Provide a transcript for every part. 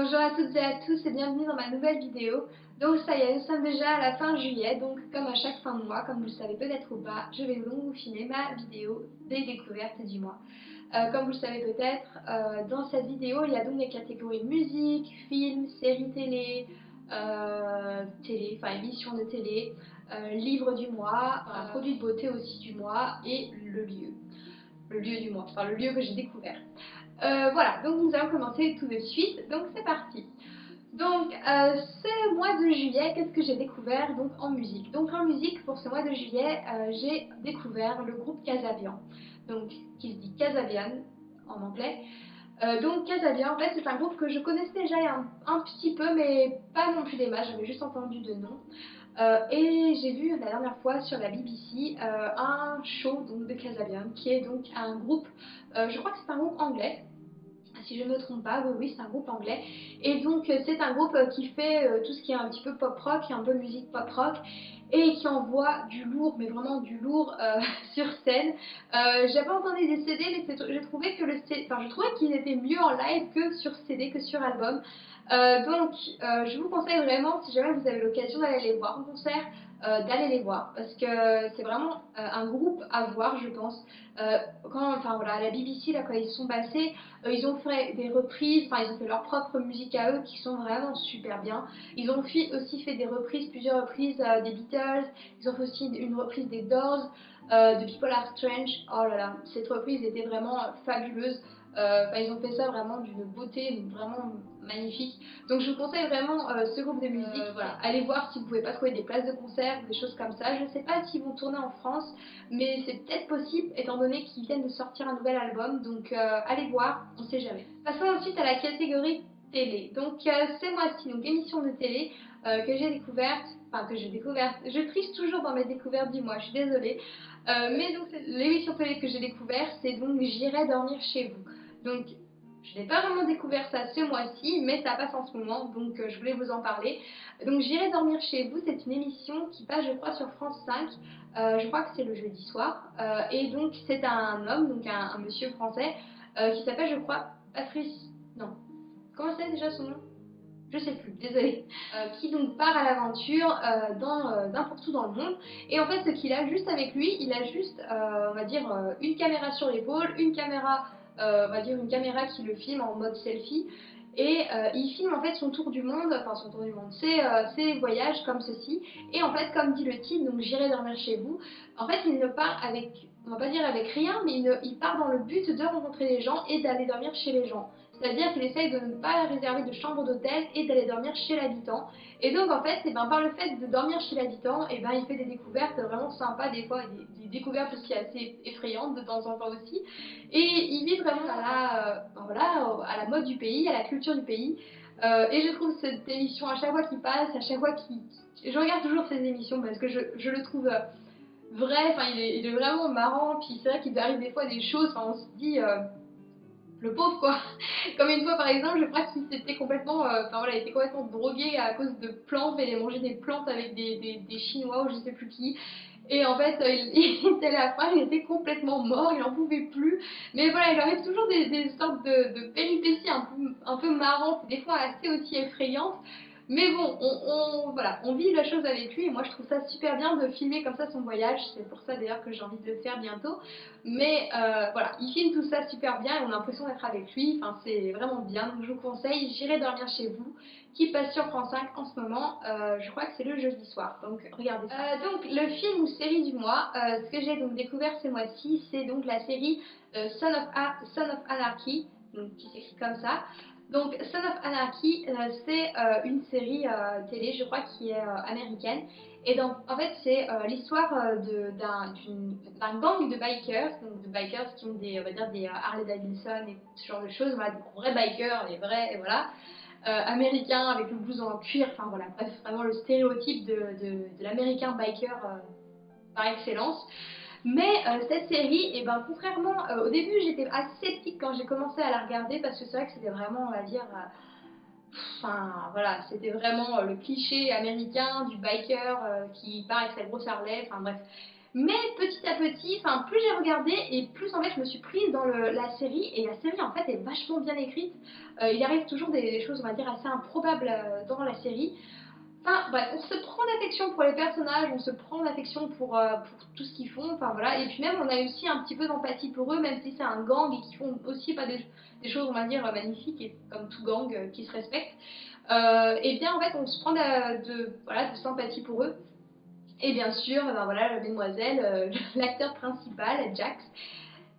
Bonjour à toutes et à tous et bienvenue dans ma nouvelle vidéo. Donc ça y est, nous sommes déjà à la fin juillet, donc comme à chaque fin de mois, comme vous le savez peut-être ou pas, je vais donc vous filmer ma vidéo des découvertes du mois. Comme vous le savez peut-être, dans cette vidéo il y a donc les catégories musique, film, séries télé, enfin émissions de télé, livres du mois, produits de beauté aussi du mois et le lieu du mois, enfin le lieu que j'ai découvert. Voilà, donc nous allons commencer tout de suite, donc c'est parti. Donc ce mois de juillet, qu'est-ce que j'ai découvert donc en musique? Donc en musique, pour ce mois de juillet, j'ai découvert le groupe Casabian, donc qui se dit Casabian en anglais. Donc Casabian, en fait, c'est un groupe que je connaissais déjà il y a un petit peu, mais pas non plus des masses, j'avais juste entendu de nom. Et j'ai vu la dernière fois sur la BBC un show donc, de Casabian, qui est donc un groupe, je crois que c'est un groupe anglais, si je ne me trompe pas, oui, oui, c'est un groupe anglais. Et donc, c'est un groupe qui fait tout ce qui est un petit peu pop rock, un peu musique pop rock, et qui envoie du lourd, mais vraiment du lourd sur scène. J'avais entendu des CD, mais j'ai trouvé que je trouvais qu'ils étaient mieux en live que sur CD, que sur album. Je vous conseille vraiment, si jamais vous avez l'occasion d'aller les voir en concert, d'aller les voir parce que c'est vraiment un groupe à voir, je pense. Enfin voilà, à la BBC, là, quand ils sont passés, ils ont fait des reprises, enfin ils ont fait leur propre musique à eux qui sont vraiment super bien. Ils ont aussi fait des reprises, plusieurs reprises des Beatles, ils ont fait aussi une reprise des Doors, de People Are Strange. Oh là là, cette reprise était vraiment fabuleuse. Ils ont fait ça vraiment d'une beauté vraiment magnifique. Donc je vous conseille vraiment ce groupe de musique. Voilà, allez voir si vous pouvez pas trouver des places de concert ou des choses comme ça. Je sais pas s'ils vont tourner en France, mais c'est peut-être possible étant donné qu'ils viennent de sortir un nouvel album. Donc allez voir, on sait jamais. Passons ensuite à la catégorie télé. Donc ces mois-ci, donc émission de télé que j'ai découverte, enfin que j'ai découverte. Je triche toujours dans mes découvertes du mois, je suis désolée. Mais donc l'émission télé que j'ai découverte, c'est donc J'irai dormir chez vous. Donc je n'ai pas vraiment découvert ça ce mois-ci, mais ça passe en ce moment, donc je voulais vous en parler. Donc J'irai dormir chez vous, c'est une émission qui passe je crois sur France 5, je crois que c'est le jeudi soir, et donc c'est un homme, donc un monsieur français, qui s'appelle je crois Patrice, non, comment c'est déjà son nom? Je sais plus, désolée, qui donc part à l'aventure dans n'importe où dans le monde. Et en fait, ce qu'il a juste avec lui, il a juste, on va dire, une caméra sur l'épaule, une caméra, on va dire une caméra qui le filme en mode selfie. Et il filme en fait son tour du monde, enfin son tour du monde, ses voyages comme ceci. Et en fait, comme dit le titre, donc j'irai dormir chez vous. En fait, il ne part avec, on va pas dire avec rien, mais il part dans le but de rencontrer les gens et d'aller dormir chez les gens. C'est-à-dire qu'il essaye de ne pas réserver de chambre d'hôtel et d'aller dormir chez l'habitant. Et donc en fait, par le fait de dormir chez l'habitant, il fait des découvertes vraiment sympas, des fois des découvertes aussi assez effrayantes de temps en temps aussi. Et il vit vraiment à la mode du pays, à la culture du pays. Et je trouve cette émission, à chaque fois qu'il passe, à chaque fois je regarde toujours ces émissions parce que je le trouve vrai, enfin il est vraiment marrant, puis c'est vrai qu'il arrive des fois des choses, enfin on se dit le pauvre quoi. Comme une fois par exemple, je crois qu'il s'était complètement, il était complètement drogué à cause de plantes, il a mangé des plantes avec des Chinois ou je sais plus qui. Et en fait, il était à la fin, il était complètement mort, il n'en pouvait plus. Mais voilà, il arrive toujours des sortes de péripéties un peu marrantes, des fois assez aussi effrayantes. Mais bon, voilà, on vit la chose avec lui et moi je trouve ça super bien de filmer comme ça son voyage. C'est pour ça d'ailleurs que j'ai envie de le faire bientôt. Mais voilà, il filme tout ça super bien et on a l'impression d'être avec lui. Enfin, c'est vraiment bien. Donc je vous conseille J'irai dormir chez vous, qui passe sur France 5 en ce moment. Je crois que c'est le jeudi soir. Donc regardez ça. Donc le film ou série du mois, ce que j'ai donc découvert ce mois-ci, c'est donc la série Son of Anarchy, donc qui s'écrit comme ça. Donc Son of Anarchy, c'est une série télé, je crois, qui est américaine. Et donc, en fait, c'est l'histoire d'un gang de bikers, donc de bikers qui ont on va dire, des Harley Davidson et ce genre de choses, voilà, des vrais bikers, les vrais, et voilà, américains avec le blouson en cuir, enfin voilà, bref, vraiment le stéréotype de l'américain biker par excellence. Mais cette série, contrairement, au début j'étais assez sceptique quand j'ai commencé à la regarder parce que c'est vrai que c'était vraiment, on va dire, enfin voilà, c'était vraiment le cliché américain du biker qui part avec sa grosse Harley, enfin bref. Mais petit à petit, enfin plus j'ai regardé et plus en fait je me suis prise dans la série et la série en fait est vachement bien écrite. Il arrive toujours des choses on va dire assez improbables dans la série. Enfin bref, on se prend d'affection pour les personnages, on se prend d'affection pour tout ce qu'ils font, enfin voilà, et puis même on a aussi un petit peu d'empathie pour eux, même si c'est un gang et qu'ils font aussi pas des choses on va dire magnifiques, et comme tout gang qui se respecte, et bien en fait on se prend voilà, de sympathie pour eux. Et bien sûr, ben voilà, la Mademoiselle, l'acteur principal, Jax,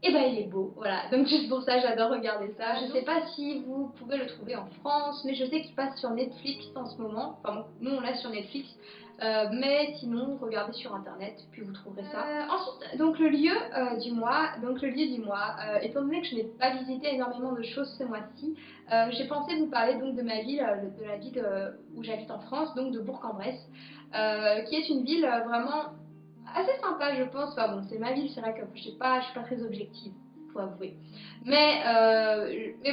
et ben il est beau, voilà. Donc juste pour ça, j'adore regarder ça. Je sais pas si vous pouvez le trouver en France, mais je sais qu'il passe sur Netflix en ce moment. Enfin bon, nous on l'a sur Netflix, mais sinon regardez sur internet, puis vous trouverez ça. Ensuite, donc le lieu du mois. Étant donné que je n'ai pas visité énormément de choses ce mois-ci, j'ai pensé vous parler donc de ma ville, de la ville où j'habite en France, donc de Bourg-en-Bresse, qui est une ville vraiment assez sympa, je pense. Enfin bon, c'est ma ville, c'est vrai que je suis pas très objective, faut avouer. Mais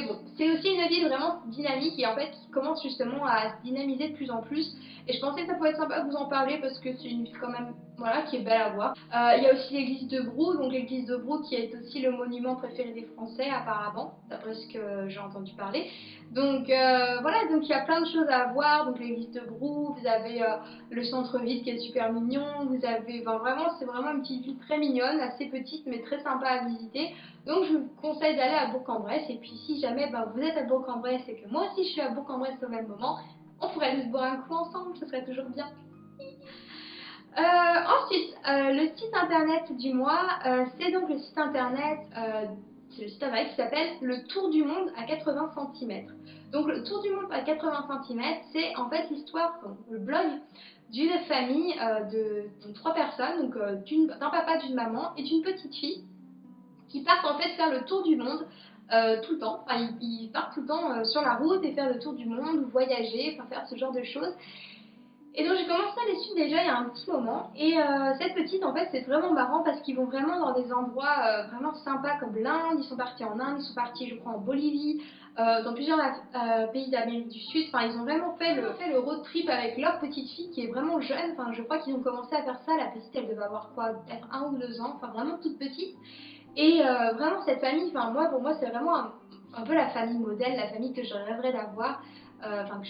bon, c'est aussi une ville vraiment dynamique et en fait qui commence justement à se dynamiser de plus en plus. Et je pensais que ça pouvait être sympa de vous en parler parce que c'est une ville quand même, voilà, qui est belle à voir. Il y a aussi l'église de Brou, donc l'église de Brou qui est aussi le monument préféré des Français apparemment, d'après ce que j'ai entendu parler. Donc voilà, donc il y a plein de choses à voir. Donc l'église de Brou, vous avez le centre-ville qui est super mignon, vous avez, enfin, vraiment, c'est vraiment une petite ville très mignonne, assez petite mais très sympa à visiter. Donc je vous conseille d'aller à Bourg-en-Bresse. Et puis si jamais vous êtes à Bourg-en-Bresse et que moi aussi je suis à Bourg-en-Bresse au même moment, on pourrait aller se boire un coup ensemble, ce serait toujours bien. Ensuite, le site internet du mois, c'est donc le site internet, qui s'appelle Le Tour du Monde à 80 cm. Donc le Tour du Monde à 80 cm, c'est en fait l'histoire, le blog d'une famille donc, trois personnes, donc d'un papa, d'une maman et d'une petite fille, qui partent en fait faire le tour du monde tout le temps. Enfin, ils partent tout le temps sur la route et faire le tour du monde ou voyager, enfin faire ce genre de choses. Et donc j'ai commencé à les suivre déjà il y a un petit moment. Et cette petite, en fait, c'est vraiment marrant parce qu'ils vont vraiment dans des endroits vraiment sympas comme l'Inde. Ils sont partis en Inde, ils sont partis, je crois, en Bolivie, dans plusieurs pays d'Amérique du Sud. Enfin, ils ont vraiment fait le road trip avec leur petite fille qui est vraiment jeune. Enfin, je crois qu'ils ont commencé à faire ça. La petite, elle devait avoir quoi, peut-être 1 ou 2 ans, enfin vraiment toute petite. Et vraiment, cette famille, enfin, moi, pour moi, c'est vraiment un peu la famille modèle, la famille que je rêverais d'avoir. Enfin, que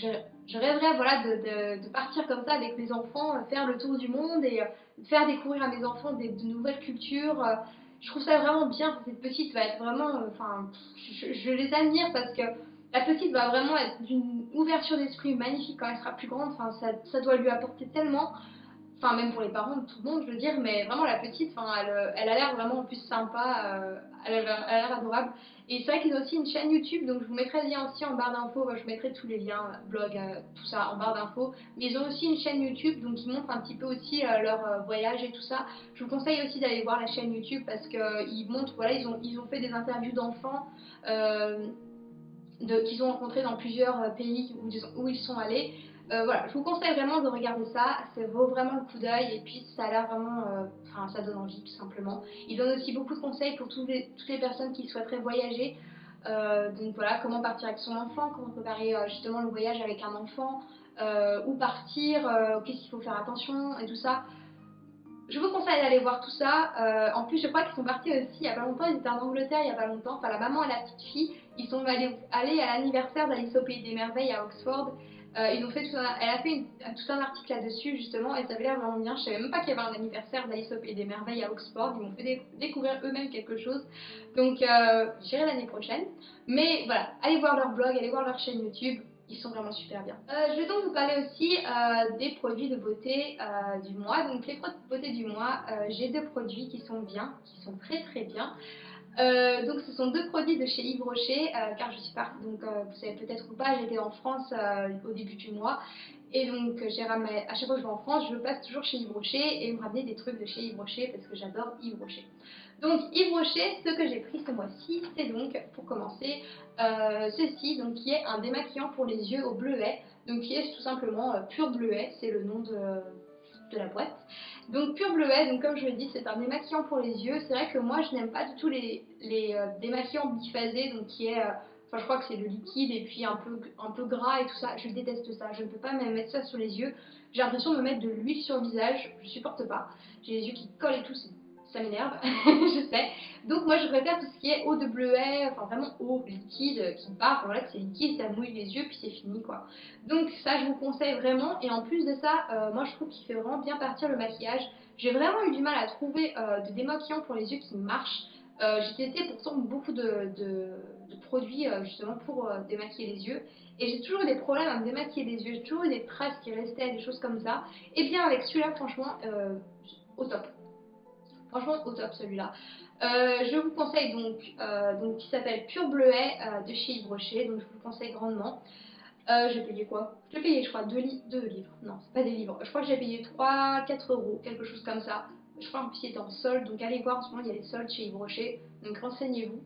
je rêverais voilà, de partir comme ça avec mes enfants, faire le tour du monde et faire découvrir à mes enfants de nouvelles cultures. Je trouve ça vraiment bien. Enfin, cette petite va être vraiment. Enfin, je les admire parce que la petite va vraiment être d'une ouverture d'esprit magnifique quand elle sera plus grande. Enfin, ça doit lui apporter tellement. Enfin, même pour les parents de tout le monde, je veux dire, mais vraiment la petite, enfin, elle a l'air vraiment en plus sympa, elle a l'air adorable. Et c'est vrai qu'ils ont aussi une chaîne YouTube, donc je vous mettrai le lien aussi en barre d'infos. Bah, je vous mettrai tous les liens, blog, tout ça en barre d'infos. Mais ils ont aussi une chaîne YouTube, donc ils montrent un petit peu aussi leur voyage et tout ça. Je vous conseille aussi d'aller voir la chaîne YouTube parce qu'ils montrent, voilà, ils ont fait des interviews d'enfants. Qu'ils ont rencontrés dans plusieurs pays où ils sont allés. Voilà, je vous conseille vraiment de regarder ça, ça vaut vraiment le coup d'œil et puis ça a l'air vraiment, enfin ça donne envie tout simplement. Ils donnent aussi beaucoup de conseils pour toutes les personnes qui souhaiteraient voyager. Donc voilà, comment partir avec son enfant, comment préparer justement le voyage avec un enfant, où partir, qu'est-ce qu'il faut faire attention et tout ça. Je vous conseille d'aller voir tout ça. En plus, je crois qu'ils sont partis aussi il y a pas longtemps. Ils étaient en Angleterre il y a pas longtemps. Enfin, la maman et la petite fille, ils sont allés à l'anniversaire d'Alice au Pays des Merveilles à Oxford. Ils ont fait elle a fait tout un article là-dessus justement et ça avait l'air vraiment bien. Je savais même pas qu'il y avait un anniversaire d'Alice au Pays des Merveilles à Oxford. Ils m'ont fait découvrir eux-mêmes quelque chose. Donc, j'irai l'année prochaine. Mais voilà, allez voir leur blog, allez voir leur chaîne YouTube. Ils sont vraiment super bien. Je vais donc vous parler aussi des produits de beauté du mois. Donc les produits de beauté du mois, j'ai 2 produits qui sont bien, qui sont très très bien. Donc ce sont 2 produits de chez Yves Rocher, car je suis partie, donc vous savez peut-être ou pas, j'étais en France au début du mois. Et donc à chaque fois que je vais en France, je passe toujours chez Yves Rocher et me ramener des trucs de chez Yves Rocher parce que j'adore Yves Rocher. Donc Yves Rocher, ce que j'ai pris ce mois-ci, c'est donc pour commencer ceci, donc qui est un démaquillant pour les yeux au bleuet, donc qui est tout simplement Pur Bleuet, c'est le nom de la boîte. Donc Pur Bleuet, donc comme je l'ai dit, c'est un démaquillant pour les yeux. C'est vrai que moi je n'aime pas du tout les démaquillants biphasés, donc qui est Enfin, je crois que c'est le liquide et puis un peu gras et tout ça. Je déteste ça. Je ne peux pas même mettre ça sur les yeux. J'ai l'impression de me mettre de l'huile sur le visage. Je supporte pas. J'ai les yeux qui collent et tout. Ça m'énerve. Je sais. Donc moi, je préfère tout ce qui est eau de bleuet. Enfin, vraiment eau liquide qui part. Enfin, voilà, que c'est liquide, ça mouille les yeux puis c'est fini quoi. Donc ça, je vous conseille vraiment. Et en plus de ça, moi, je trouve qu'il fait vraiment bien partir le maquillage. J'ai vraiment eu du mal à trouver de démaquillant pour les yeux qui marchent. J'ai testé pourtant beaucoup de produits justement pour démaquiller les yeux et j'ai toujours eu des problèmes à me démaquiller les yeux, j'ai toujours eu des traces qui restaient, des choses comme ça. Et bien avec celui-là, franchement, au top. Franchement, au top celui-là. Je vous conseille donc qui s'appelle Pur Bleuet de chez Yves Rocher, donc je vous le conseille grandement. J'ai payé quoi? J'ai payé, je crois, 2 livres. Non, c'est pas des livres. Je crois que j'ai payé 3-4 euros, quelque chose comme ça. Je crois en plus il était en solde, donc allez voir en ce moment, il y a les soldes chez Yves Rocher, donc renseignez-vous.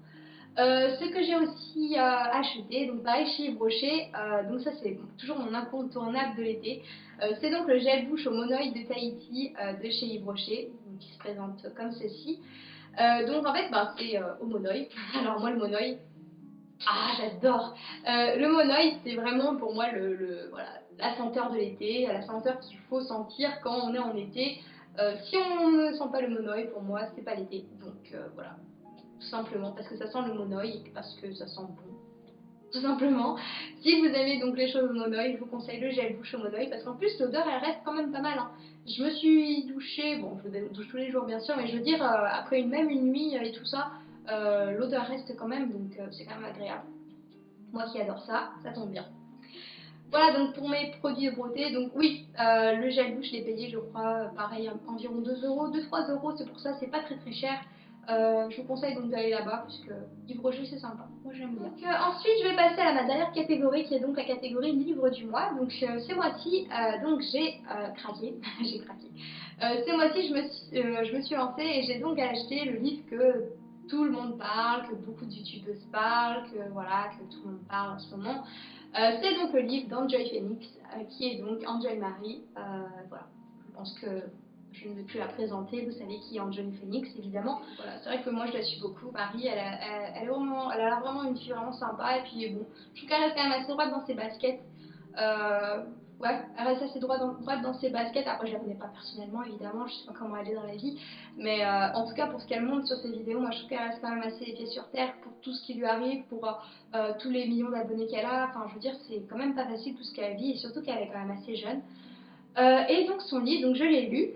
Ce que j'ai aussi acheté, donc pareil chez Yves Rocher, donc ça c'est toujours mon incontournable de l'été. C'est donc le gel bouche au monoï de Tahiti de chez Yves Rocher, donc qui se présente comme ceci. Donc en fait, ben, c'est au monoï. Alors moi le monoï, ah, j'adore. Le monoï, c'est vraiment pour moi voilà, la senteur de l'été, la senteur qu'il faut sentir quand on est en été. Si on ne sent pas le monoï, pour moi, c'est pas l'été. Donc voilà, tout simplement parce que ça sent le monoï et parce que ça sent bon. Tout simplement. Si vous aimez donc les choses au monoï, je vous conseille le gel douche au monoï parce qu'en plus l'odeur elle reste quand même pas mal, hein. Je me suis douchée, bon je me douche tous les jours bien sûr, mais je veux dire après même une nuit et tout ça, l'odeur reste quand même donc c'est quand même agréable. Moi qui adore ça, ça tombe bien. Voilà donc pour mes produits de beauté, donc oui, le gel douche, je l'ai payé je crois, pareil, environ 2 euros, 2-3 euros, c'est pour ça, c'est pas très très cher. Je vous conseille donc d'aller là-bas puisque Yves Rocher c'est sympa, moi j'aime bien. Donc, ensuite je vais passer à ma dernière catégorie qui est donc la catégorie livre du mois. Donc ce mois-ci, donc j'ai craqué, j'ai craqué. Ce mois-ci je me suis lancée et j'ai donc acheté le livre que tout le monde parle, que beaucoup de youtubeuses parlent, que voilà, que tout le monde parle en ce moment. C'est donc le livre d'Enjoy Phoenix, qui est donc Enjoy Marie. Voilà, je pense que je ne vais plus la présenter, vous savez qui est Enjoy Phoenix évidemment. Voilà, c'est vrai que moi je la suis beaucoup, Marie, elle a l'air vraiment une fille vraiment sympa et puis bon, je trouve qu'elle reste quand même assez droite dans ses baskets. Euh, ouais, elle reste assez droite dans ses baskets. Après, je la connais pas personnellement, évidemment, je sais pas comment elle est dans la vie, mais en tout cas, pour ce qu'elle montre sur ses vidéos, moi je trouve qu'elle reste quand même assez les pieds sur terre pour tout ce qui lui arrive, pour tous les millions d'abonnés qu'elle a. Enfin, je veux dire, c'est quand même pas facile tout ce qu'elle vit et surtout qu'elle est quand même assez jeune. Et donc son livre, donc je l'ai lu.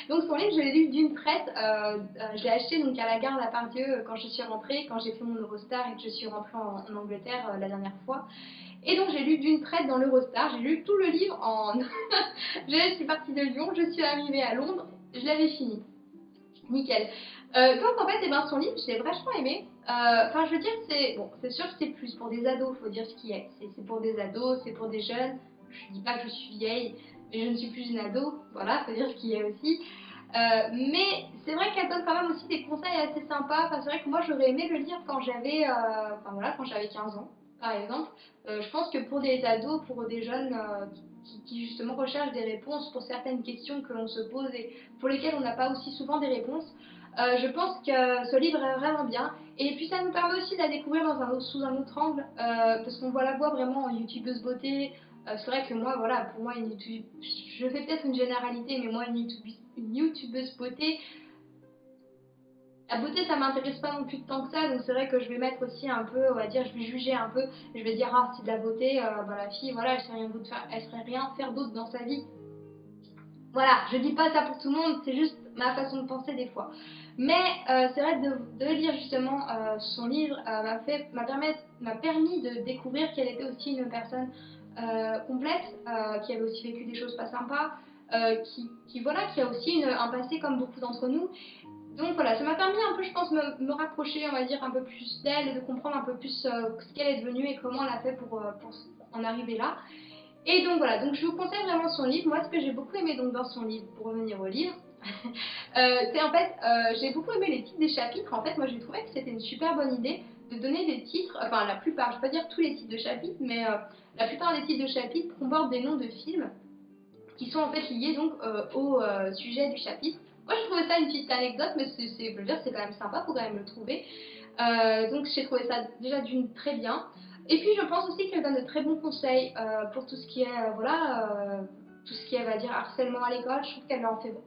Donc son livre, je l'ai lu d'une traite. Je l'ai acheté donc à la gare La Part-Dieu quand je suis rentrée, quand j'ai fait mon Eurostar et que je suis rentrée en Angleterre la dernière fois. Et donc j'ai lu d'une traite dans l'Eurostar, j'ai lu tout le livre en... Je suis partie de Lyon, je suis arrivée à Londres, je l'avais fini. Nickel. Donc en fait, eh ben, son livre, je l'ai vachement aimé. Enfin, je veux dire, c'est bon, c'est sûr que c'est plus pour des ados, faut dire ce qui est. C'est pour des ados, c'est pour des jeunes. Je dis pas que je suis vieille, mais je ne suis plus une ado. Voilà, faut dire ce qui est aussi. Mais c'est vrai qu'elle donne quand même aussi des conseils assez sympas. Enfin, c'est vrai que moi, j'aurais aimé le lire quand j'avais, enfin voilà, quand j'avais 15 ans, par exemple. Je pense que pour des ados, pour des jeunes qui justement recherchent des réponses pour certaines questions que l'on se pose et pour lesquelles on n'a pas aussi souvent des réponses. Je pense que ce livre est vraiment bien et puis ça nous permet aussi de la découvrir sous un autre angle parce qu'on voit la voix vraiment en youtubeuse beauté. C'est vrai que moi, voilà, pour moi, je fais peut-être une généralité, mais moi, une youtubeuse beauté, la beauté, ça m'intéresse pas non plus tant que ça, donc c'est vrai que je vais mettre aussi un peu, on va dire, je vais juger un peu, je vais dire, ah, c'est de la beauté, bah, la fille, voilà, elle serait rien faire d'autre dans sa vie. Voilà, je dis pas ça pour tout le monde, c'est juste ma façon de penser des fois. Mais c'est vrai de lire justement son livre m'a permis de découvrir qu'elle était aussi une personne complexe, qui avait aussi vécu des choses pas sympas, voilà, qui a aussi un passé comme beaucoup d'entre nous. Donc voilà, ça m'a permis un peu, je pense, me rapprocher, on va dire, un peu plus d'elle et de comprendre un peu plus ce qu'elle est devenue et comment elle a fait pour en arriver là. Et donc voilà, donc je vous conseille vraiment son livre. Moi, ce que j'ai beaucoup aimé donc dans son livre, pour revenir au livre, c'est en fait, j'ai beaucoup aimé les titres des chapitres. En fait, moi, j'ai trouvé que c'était une super bonne idée de donner des titres, enfin la plupart, je ne vais pas dire tous les titres de chapitres, mais la plupart des titres de chapitres comportent des noms de films qui sont en fait liés donc au sujet du chapitre. Moi, je trouvais ça une petite anecdote, mais je veux dire, c'est quand même sympa, faut quand même le trouver. Donc j'ai trouvé ça déjà d'une très bien. Et puis je pense aussi qu'elle donne de très bons conseils pour tout ce qui est, tout ce qui est, on va dire, harcèlement à l'école. Je trouve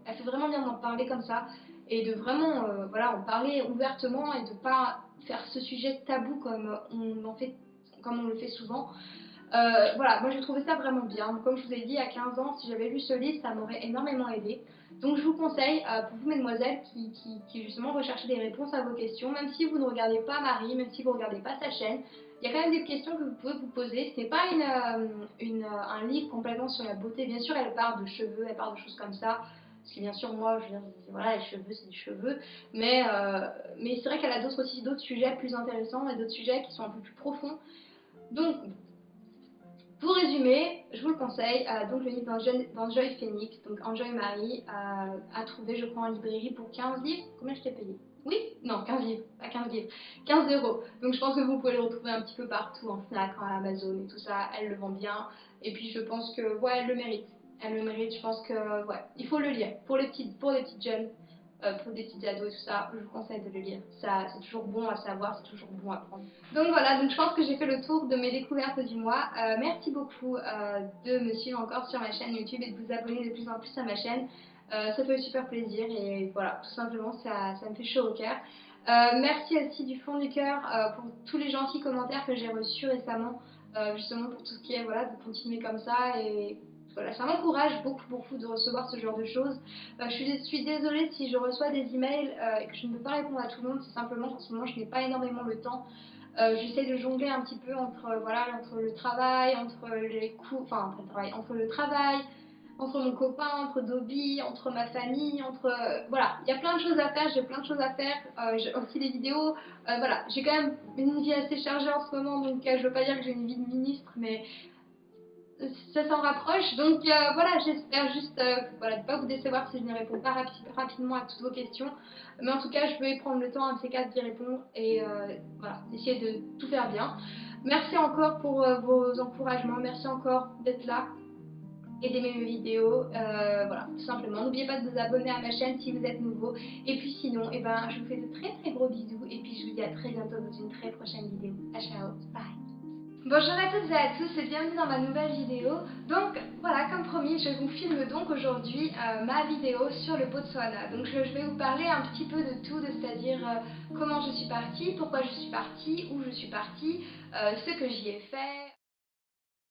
elle fait vraiment bien d'en parler comme ça et de vraiment voilà, en parler ouvertement et de pas faire ce sujet tabou comme on le fait souvent. Voilà, moi j'ai trouvé ça vraiment bien. Comme je vous ai dit, à 15 ans, si j'avais lu ce livre, ça m'aurait énormément aidé. Donc je vous conseille, pour vous mesdemoiselles qui justement recherchez des réponses à vos questions, même si vous ne regardez pas Marie, même si vous ne regardez pas sa chaîne, il y a quand même des questions que vous pouvez vous poser. Ce n'est pas un livre complètement sur la beauté. Bien sûr, elle parle de cheveux, elle parle de choses comme ça. Parce que bien sûr, moi, je veux dire, voilà, les cheveux, c'est des cheveux. Mais c'est vrai qu'elle a aussi d'autres sujets plus intéressants et d'autres sujets qui sont un peu plus profonds. Donc, pour résumer, je vous le conseille, donc le livre d'Enjoy Phoenix, donc Enjoy Marie, à trouver je crois en librairie pour 15 livres. Combien je t'ai payé? Oui? Non, 15 livres, pas 15 livres, 15 euros. Donc je pense que vous pouvez le retrouver un petit peu partout, en Fnac, en Amazon et tout ça, elle le vend bien. Et puis je pense que, ouais, elle le mérite. Elle le mérite, je pense que, ouais, il faut le lire. Pour les petites jeunes, pour des petites ados et tout ça, je vous conseille de le lire. Ça, c'est toujours bon à savoir, c'est toujours bon à prendre. Donc voilà, donc je pense que j'ai fait le tour de mes découvertes du mois. Merci beaucoup de me suivre encore sur ma chaîne YouTube et de vous abonner de plus en plus à ma chaîne. Ça fait super plaisir et voilà, tout simplement, ça me fait chaud au cœur. Merci aussi du fond du cœur pour tous les gentils commentaires que j'ai reçus récemment, justement pour tout ce qui est, voilà, de continuer comme ça et voilà, ça m'encourage beaucoup de recevoir ce genre de choses. Je suis désolée si je reçois des emails et que je ne peux pas répondre à tout le monde, c'est simplement qu'en ce moment je n'ai pas énormément le temps. J'essaie de jongler un petit peu entre, voilà, entre le travail, entre les cours, enfin entre le travail, entre le travail, entre mon copain, entre Dobby, entre ma famille, entre... voilà, il y a plein de choses à faire, j'ai plein de choses à faire, j'ai aussi des vidéos, voilà, j'ai quand même une vie assez chargée en ce moment, donc je veux pas dire que j'ai une vie de ministre, mais ça s'en rapproche. Donc voilà, j'espère juste voilà, de ne pas vous décevoir si je ne réponds pas rapidement à toutes vos questions. Mais en tout cas, je vais prendre le temps, un de ces quatre, d'y répondre et voilà, essayer de tout faire bien. Merci encore pour vos encouragements, merci encore d'être là et d'aimer mes vidéos. Voilà, tout simplement. N'oubliez pas de vous abonner à ma chaîne si vous êtes nouveau. Et puis sinon, eh ben, je vous fais de très gros bisous et puis je vous dis à très bientôt dans une très prochaine vidéo. À ciao, bye. Bonjour à toutes et à tous et bienvenue dans ma nouvelle vidéo. Donc voilà, comme promis, je vous filme donc aujourd'hui ma vidéo sur le Botswana. Donc je vais vous parler un petit peu de tout, c'est-à-dire comment je suis partie, pourquoi je suis partie, où je suis partie, ce que j'y ai fait.